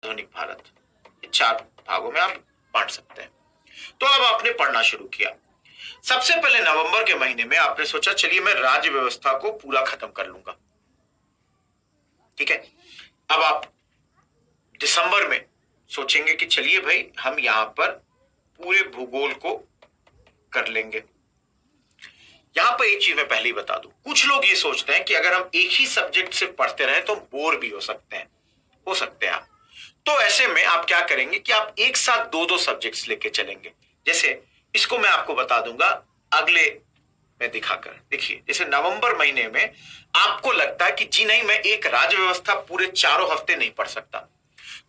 आधुनिक भारत, ये 4 भागों में आप बांट सकते हैं। तो अब आपने पढ़ना शुरू किया। सबसे पहले नवंबर के महीने में आपने सोचा चलिए मैं राज्य व्यवस्था को पूरा खत्म कर लूंगा। ठीक है, अब आप दिसंबर में सोचेंगे कि चलिए भाई हम यहां पर पूरे भूगोल को कर लेंगे। यहां पर एक चीज मैं पहले ही बता दूं, कुछ लोग ये सोचते हैं कि अगर हम एक ही सब्जेक्ट से पढ़ते रहे तो बोर भी हो सकते हैं, आप। तो ऐसे में आप क्या करेंगे कि आप एक साथ दो दो सब्जेक्ट्स लेके चलेंगे। जैसे इसको मैं आपको बता दूंगा अगले में दिखाकर। देखिए, जैसे नवंबर महीने में आपको लगता है कि जी नहीं, मैं एक राज्य व्यवस्था पूरे चारों हफ्ते नहीं पढ़ सकता,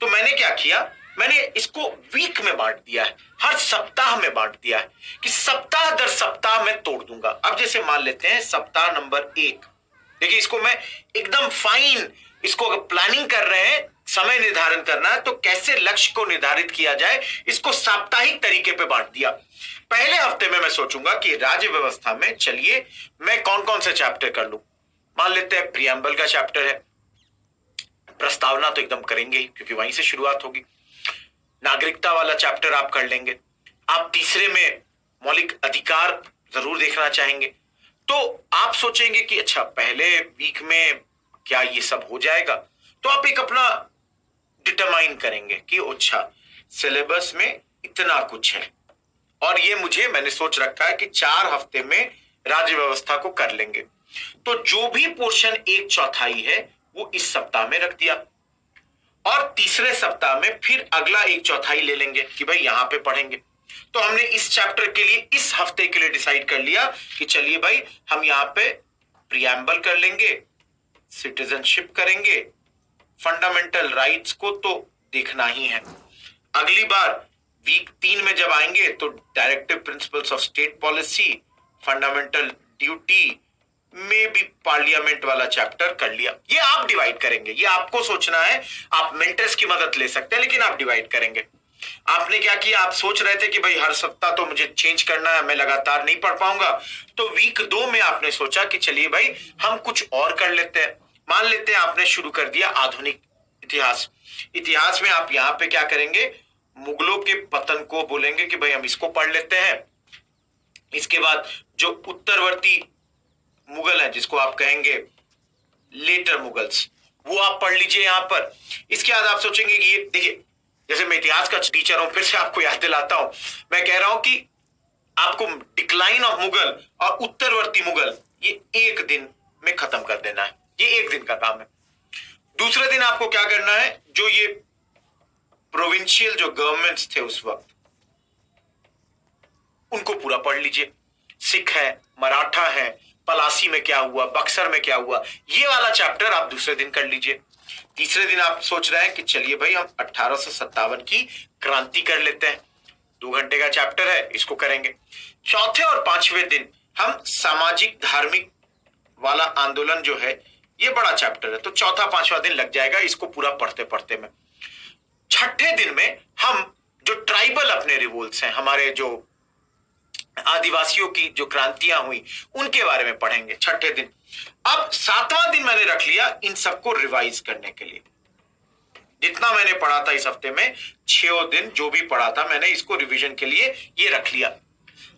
तो मैंने क्या किया, मैंने इसको वीक में बांट दिया है, हर सप्ताह में बांट दिया है कि सप्ताह दर सप्ताह मैं तोड़ दूंगा। अब जैसे मान लेते हैं सप्ताह नंबर 1, देखिए इसको मैं एकदम फाइन, इसको अगर प्लानिंग कर रहे हैं, समय निर्धारण करना है तो कैसे लक्ष्य को निर्धारित किया जाए, इसको साप्ताहिक तरीके पे बांट दिया। पहले हफ्ते में मैं सोचूंगा कि राज्य व्यवस्था में चलिए मैं कौन कौन से चैप्टर कर लूं। मान लेते हैं प्रियम्बल का चैप्टर है, प्रस्तावना तो एकदम करेंगे ही क्योंकि वहीं से शुरुआत होगी। नागरिकता वाला चैप्टर आप कर लेंगे। आप तीसरे में मौलिक अधिकार जरूर देखना चाहेंगे, तो आप सोचेंगे कि अच्छा पहले वीक में क्या ये सब हो जाएगा, तो आप एक अपना डिटरमाइन करेंगे कि अच्छा सिलेबस में इतना कुछ है और ये मैंने सोच रखा है कि 4 हफ्ते में राज्य व्यवस्था को कर लेंगे। तो जो भी पोर्शन 1/4 है वो इस सप्ताह में रख दिया और तीसरे सप्ताह में फिर अगला 1/4 ले लेंगे कि भाई यहां पे पढ़ेंगे। तो हमने इस चैप्टर के लिए इस हफ्ते के लिए डिसाइड कर लिया कि चलिए भाई हम यहां पे प्रियम्बल कर लेंगे, सिटीजनशिप करेंगे, फंडामेंटल राइट्स को तो देखना ही है। अगली बार वीक 3 में जब आएंगे तो directive principles of state policy, fundamental duty में भी पार्लियामेंट वाला चैप्टर कर लिया। ये आप डिवाइड करेंगे, ये आपको सोचना है, आप मेंटर्स की मदद ले सकते हैं लेकिन आप डिवाइड करेंगे। आपने क्या किया, आप सोच रहे थे कि भाई हर सप्ताह तो मुझे चेंज करना है, मैं लगातार नहीं पढ़ पाऊंगा, तो वीक 2 में आपने सोचा कि चलिए भाई हम कुछ और कर लेते हैं। मान लेते हैं आपने शुरू कर दिया आधुनिक इतिहास। इतिहास में आप यहां पे क्या करेंगे, मुगलों के पतन को बोलेंगे कि भाई हम इसको पढ़ लेते हैं। इसके बाद जो उत्तरवर्ती मुगल हैं जिसको आप कहेंगे लेटर मुगल्स, वो आप पढ़ लीजिए यहां पर। इसके बाद आप सोचेंगे कि ये देखिए, जैसे मैं इतिहास का टीचर हूं, फिर से आपको याद दिलाता हूं, मैं कह रहा हूं कि आपको डिक्लाइन ऑफ मुगल और उत्तरवर्ती मुगल ये एक दिन में खत्म कर देना है, ये एक दिन का काम है। दूसरे दिन आपको क्या करना है, जो ये प्रोविंशियल जो गवर्नमेंट्स थे उस वक्त उनको पूरा पढ़ लीजिए। सिख है, मराठा है, पलासी में क्या हुआ, बक्सर में क्या हुआ, ये वाला चैप्टर आप दूसरे दिन कर लीजिए। तीसरे दिन आप सोच रहे हैं कि चलिए भाई हम 1857 की क्रांति कर लेते हैं, 2 घंटे का चैप्टर है, इसको करेंगे। चौथे और पांचवें दिन हम सामाजिक धार्मिक वाला आंदोलन जो है, ये बड़ा चैप्टर है, तो चौथा पांचवा दिन लग जाएगा इसको पूरा पढ़ते पढ़ते में। छठे दिन में हम जो ट्राइबल अपने रिवोल्ट्स हैं, हमारे जो आदिवासियों की जो क्रांतियां हुई उनके बारे में पढ़ेंगे छठे दिन। अब 7वां दिन मैंने रख लिया इन सबको रिवाइज करने के लिए। जितना मैंने पढ़ा था इस हफ्ते में, 6 दिन जो भी पढ़ा था मैंने इसको रिवीजन के लिए ये रख लिया।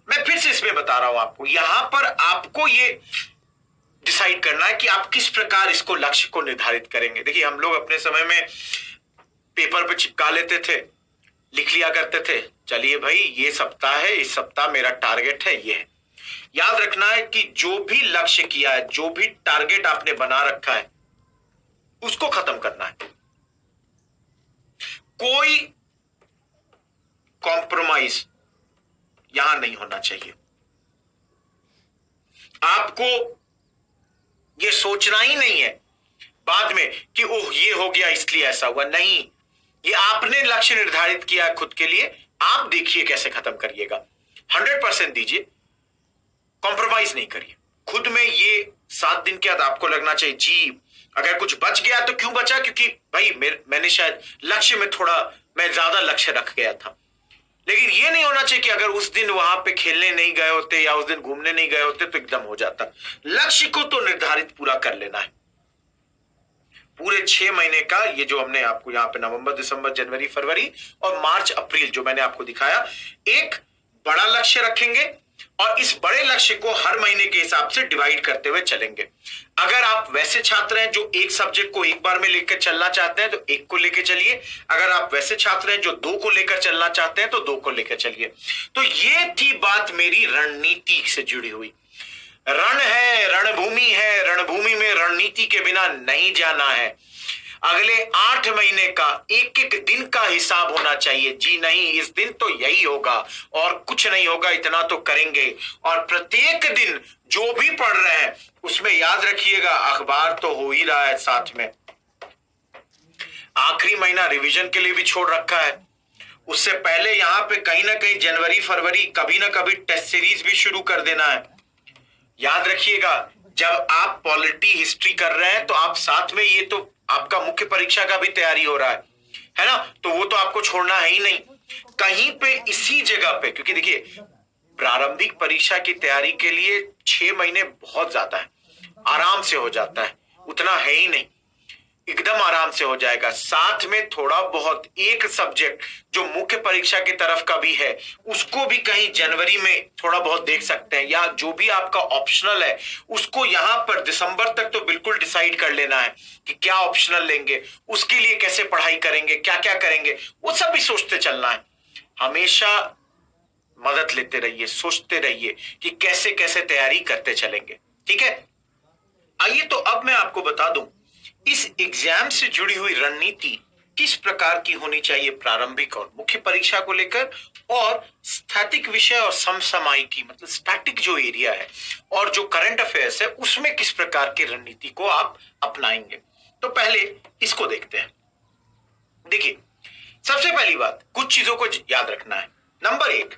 मैं फिर से इसमें बता रहा हूं आपको, यहां पर आपको ये डिसाइड करना है कि आप किस प्रकार इसको लक्ष्य को निर्धारित करेंगे। देखिए हम लोग अपने समय में पेपर पे चिपका लेते थे, लिख लिया करते थे, चलिए भाई ये सप्ताह है, इस सप्ताह मेरा टारगेट है ये है। याद रखना है कि जो भी लक्ष्य किया है, जो भी टारगेट आपने बना रखा है, उसको खत्म करना है। कोई कॉम्प्रोमाइज यहां नहीं होना चाहिए। आपको ये सोचना ही नहीं है बाद में कि ओह ये हो गया इसलिए ऐसा हुआ, नहीं। ये आपने लक्ष्य निर्धारित किया है खुद के लिए, आप देखिए कैसे खत्म करिएगा। 100% दीजिए, कॉम्प्रोमाइज नहीं करिए खुद में। ये 7 दिन के बाद आपको लगना चाहिए जी अगर कुछ बच गया तो क्यों बचा, क्योंकि भाई मैंने शायद लक्ष्य में थोड़ा मैं ज्यादा लक्ष्य रख गया था। लेकिन ये नहीं होना चाहिए कि अगर उस दिन वहां पे खेलने नहीं गए होते या उस दिन घूमने नहीं गए होते तो एकदम हो जाता। लक्ष्य को तो निर्धारित पूरा कर लेना है। पूरे 6 महीने का ये जो हमने आपको यहाँ पे नवंबर, दिसंबर, जनवरी, फरवरी और मार्च, अप्रैल जो मैंने आपको दिखाया, एक बड़ा लक्ष्य रखेंगे और इस बड़े लक्ष्य को हर महीने के हिसाब से डिवाइड करते हुए चलेंगे। अगर आप वैसे छात्र हैं जो एक सब्जेक्ट को एक बार में लेकर चलना चाहते हैं तो एक को लेकर चलिए। अगर आप वैसे छात्र हैं जो दो को लेकर चलना चाहते हैं तो दो को लेकर चलिए। तो ये थी बात मेरी रणनीति से जुड़ी हुई। रण है, रणभूमि है, रणभूमि में रणनीति के बिना नहीं जाना है। अगले 8 महीने का एक एक दिन का हिसाब होना चाहिए। जी नहीं, इस दिन तो यही होगा और कुछ नहीं होगा, इतना तो करेंगे। और प्रत्येक दिन जो भी पढ़ रहे हैं उसमें याद रखिएगा अखबार तो हो ही रहा है, साथ में आखिरी महीना रिवीजन के लिए भी छोड़ रखा है। उससे पहले यहां पे कहीं ना कहीं जनवरी, फरवरी कभी ना कभी टेस्ट सीरीज भी शुरू कर देना है। याद रखिएगा, जब आप पॉलिटी हिस्ट्री कर रहे हैं तो आप साथ में ये तो आपका मुख्य परीक्षा का भी तैयारी हो रहा है ना, तो वो तो आपको छोड़ना है ही नहीं। कहीं पे इसी जगह पे, क्योंकि देखिए प्रारंभिक परीक्षा की तैयारी के लिए 6 महीने बहुत ज्यादा है, आराम से हो जाता है, उतना है ही नहीं, एकदम आराम से हो जाएगा। साथ में थोड़ा बहुत एक सब्जेक्ट जो मुख्य परीक्षा की तरफ का भी है उसको भी कहीं जनवरी में थोड़ा बहुत देख सकते हैं, या जो भी आपका ऑप्शनल है उसको यहां पर दिसंबर तक तो बिल्कुल डिसाइड कर लेना है कि क्या ऑप्शनल लेंगे, उसके लिए कैसे पढ़ाई करेंगे, क्या क्या करेंगे, वो सब भी सोचते चलना है। हमेशा मदद लेते रहिए, सोचते रहिए कि कैसे कैसे तैयारी करते चलेंगे। ठीक है, आइए तो अब मैं आपको बता दूं इस एग्जाम से जुड़ी हुई रणनीति किस प्रकार की होनी चाहिए प्रारंभिक और मुख्य परीक्षा को लेकर, और स्थैतिक विषय और समसामयिकी मतलब स्टैटिक जो एरिया है और जो करंट अफेयर्स है उसमें किस प्रकार की रणनीति को आप अपनाएंगे। तो पहले इसको देखते हैं। देखिए, सबसे पहली बात, कुछ चीजों को याद रखना है। नंबर 1,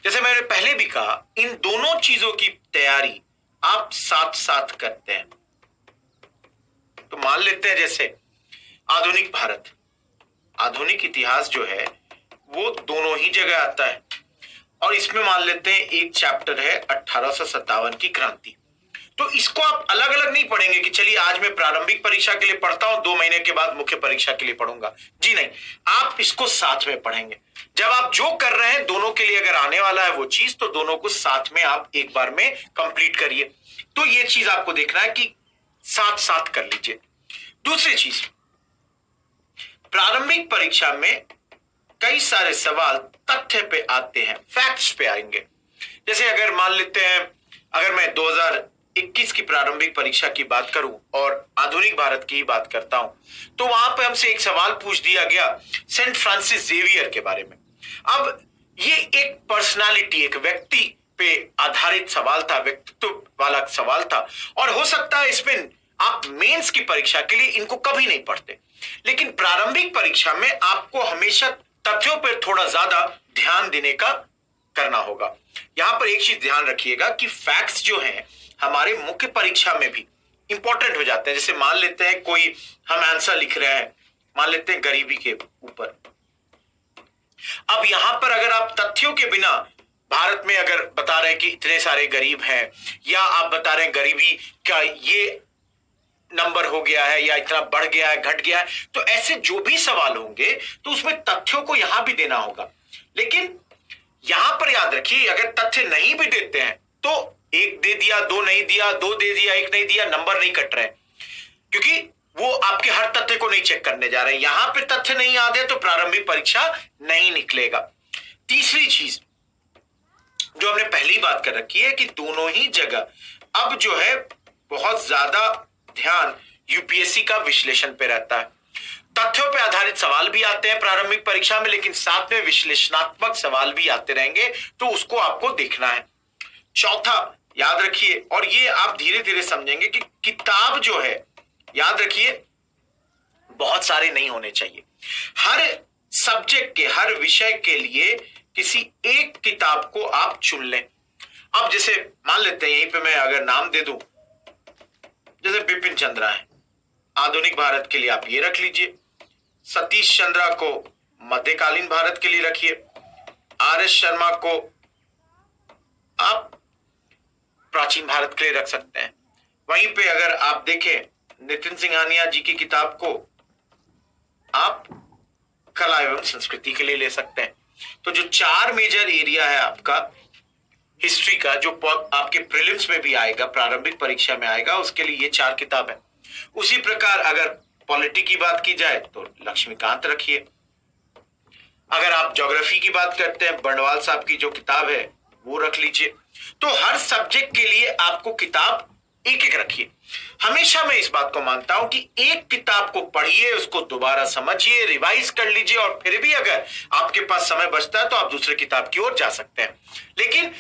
जैसे मैंने पहले भी कहा, इन दोनों चीजों की तैयारी आप साथ साथ करते हैं। तो मान लेते हैं जैसे आधुनिक भारत, आधुनिक इतिहास जो है वो दोनों ही जगह आता है, और इसमें मान लेते हैं एक चैप्टर है 1857 की क्रांति। तो इसको आप अलग अलग नहीं पढ़ेंगे कि चलिए आज मैं प्रारंभिक परीक्षा के लिए पढ़ता हूं, 2 महीने के बाद मुख्य परीक्षा के लिए पढ़ूंगा। जी नहीं, आप इसको साथ में पढ़ेंगे। जब आप जो कर रहे हैं दोनों के लिए अगर आने वाला है वो चीज, तो दोनों को साथ में आप एक बार में कंप्लीट करिए। तो ये चीज आपको देखना है कि साथ साथ कर लीजिए। दूसरी चीज, प्रारंभिक परीक्षा में कई सारे सवाल तथ्य पे आते हैं, फैक्ट्स पे आएंगे। जैसे अगर मान लेते हैं, अगर मैं 2021 की प्रारंभिक परीक्षा की बात करूं और आधुनिक भारत की ही बात करता हूं, तो वहां पे हमसे एक सवाल पूछ दिया गया सेंट फ्रांसिस जेवियर के बारे में। अब ये एक पर्सनालिटी, एक व्यक्ति पे आधारित सवाल था, व्यक्तित्व वाला सवाल था, और हो सकता है इसमें आप मेंस की परीक्षा के लिए इनको कभी नहीं पढ़ते, लेकिन प्रारंभिक परीक्षा में आपको हमेशा तथ्यों पर थोड़ा ज्यादा ध्यान देने का करना होगा। यहां पर एक चीज ध्यान रखिएगा कि फैक्ट्स जो हैं हमारे मुख्य परीक्षा में भी इंपॉर्टेंट हो जाते हैं। जैसे मान लेते हैं कोई हम आंसर लिख रहे हैं, मान लेते हैं गरीबी के ऊपर। अब यहां पर अगर आप तथ्यों के बिना भारत में अगर बता रहे हैं कि इतने सारे गरीब हैं, या आप बता रहे हैं गरीबी का ये नंबर हो गया है या इतना बढ़ गया है, घट गया है, तो ऐसे जो भी सवाल होंगे तो उसमें तथ्यों को यहां भी देना होगा। लेकिन यहां पर याद रखिए, अगर तथ्य नहीं भी देते हैं तो 1 दे दिया, 2 नहीं दिया, 2 दे दिया, 1 नहीं दिया, नंबर नहीं कट रहे, क्योंकि वो आपके हर तथ्य को नहीं चेक करने जा रहे हैं। यहां पे तथ्य नहीं आते तो प्रारंभिक परीक्षा नहीं निकलेगा। तीसरी चीज जो हमने पहली बात कर रखी है कि दोनों ही जगह अब जो है बहुत ज्यादा ध्यान यूपीएससी का विश्लेषण पे रहता है। तथ्यों पे आधारित सवाल भी आते हैं प्रारंभिक परीक्षा में, लेकिन साथ में विश्लेषणात्मक सवाल भी आते रहेंगे, तो उसको आपको देखना है। चौथा याद रखिए, और ये आप धीरे धीरे समझेंगे कि किताब जो है, याद रखिए, बहुत सारे नहीं होने चाहिए। हर सब्जेक्ट के, हर विषय के लिए किसी एक किताब को आप चुन लें। अब जैसे मान लेते हैं, यहीं पे मैं अगर नाम दे दूं, जैसे बिपिन चंद्रा है, आधुनिक भारत के लिए आप ये रख लीजिए। सतीश चंद्रा को मध्यकालीन भारत के लिए रखिए। आर एस शर्मा को आप प्राचीन भारत के लिए रख सकते हैं। वहीं पे अगर आप देखें नितिन सिंघानिया जी की किताब को आप कला एवं संस्कृति के लिए ले सकते हैं। तो जो 4 मेजर एरिया है आपका हिस्ट्री का, जो आपके प्रीलिम्स में भी आएगा, प्रारंभिक परीक्षा में आएगा, उसके लिए ये 4 किताब है। उसी प्रकार अगर पॉलिटी की बात की जाए तो लक्ष्मीकांत रखिए। अगर आप ज्योग्राफी की बात करते हैं, बर्नवाल साहब की जो किताब है वो रख लीजिए। तो हर सब्जेक्ट के लिए आपको किताब एक एक रखिए। हमेशा मैं इस बात को मानता हूं कि एक किताब को पढ़िए, उसको दोबारा समझिए, रिवाइज कर लीजिए, और फिर भी अगर आपके पास समय बचता है तो आप दूसरे किताब की ओर जा सकते हैं। लेकिन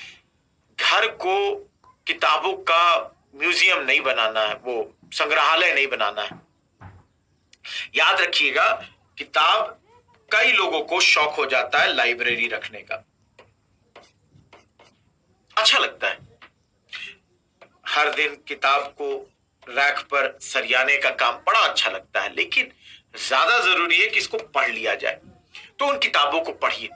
घर को किताबों का म्यूजियम नहीं बनाना है, वो संग्रहालय नहीं बनाना है। याद रखिएगा, किताब कई लोगों को शौक हो जाता है लाइब्रेरी रखने का, अच्छा लगता है। हर दिन किताब को रैक पर सरियाने का काम बड़ा अच्छा लगता है, लेकिन ज्यादा जरूरी है कि इसको पढ़ लिया जाए। तो उन किताबों को पढ़िए।